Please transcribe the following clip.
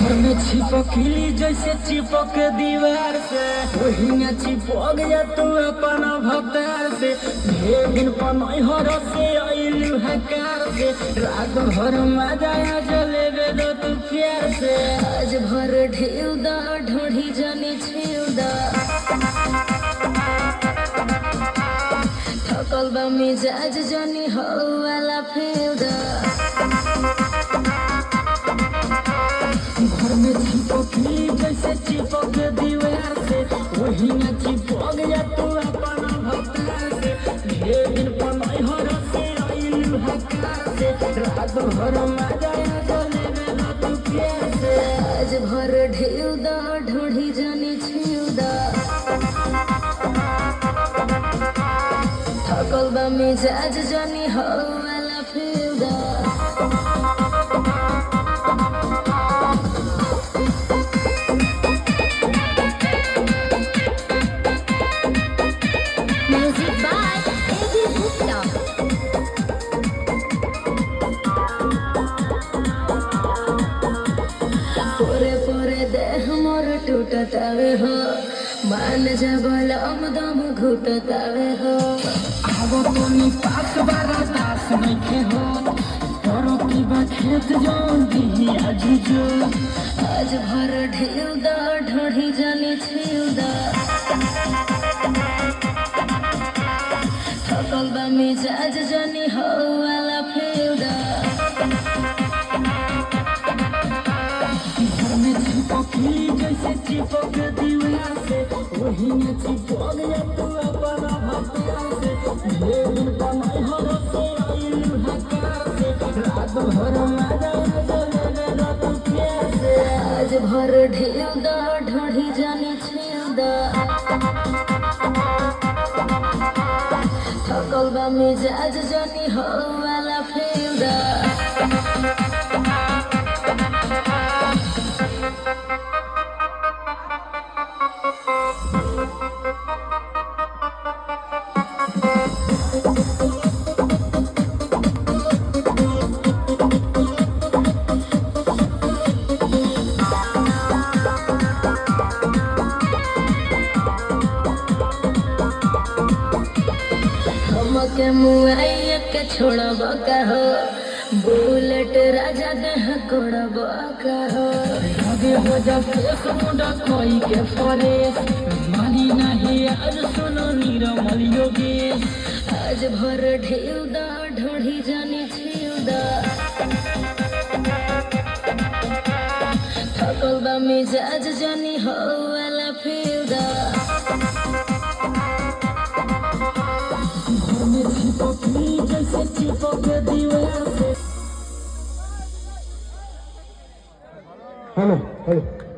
चिपकली जैसे चिपक दीवार से वही में चिपक जा तू अपन भतार से ढेर दिन पनहर से अइलू हकार से रात भर मजा जलेबे दो तू प्यार से आज भर ढेउ दा ढोढ़ी जाने छेउ दा थकल बा मिजाज जानी हो वाला फेउ दा घर में चिपकली जैसे चिपक दीवार से वही में चिपक जा तू अपन भतार से ढेर दिन पनहर से अइलू हकार से रात भर मजा जलेबे दो तू प्यार से आज भर ढेउ दा ढोढ़ी जाने छेउ दा थकल बा मिजाज जानी हो वाला फेउ दा Music by A.B. Gupta. पोरे पोरे देह मोर टूटतावे हो मान जा बलम दम घुटतावे हो आगो तोनी पास बारा दास नइखे हो तोरो की बा खेत जोन दी आजुजो आज भर ढेउ दा ढोढ़ी जाने छेउ दा थकल बा मिजाज जानी हो वाला फेउ दा घर में चिपकली जैसे चिपक दीवार से वही में चिपक जा तू अपन भतार से ढेर दिन पनहर से अइलू हकार से रात भर मजा जलेबे दो तू प्यार से आज भर ढेउ दा ढोढ़ी जाने छेउ दा थकल बा मिजाज जानी हो वाला फेउ दा हमके मुआइया के छोड़ब का हो बुलेट राजा देह कोड़ब का हो आगे हो जा फेस मुंडा कोई के फरेस मानी नहीं आज सुनो निरमल योगेश आज भर ढेउ दा ढोढ़ी जाने छेउ दा थकल बा मिजाज जानी हो वाला फेउ दा घर में चिपकली जैसे चिपक दीवार से हेलो हेलो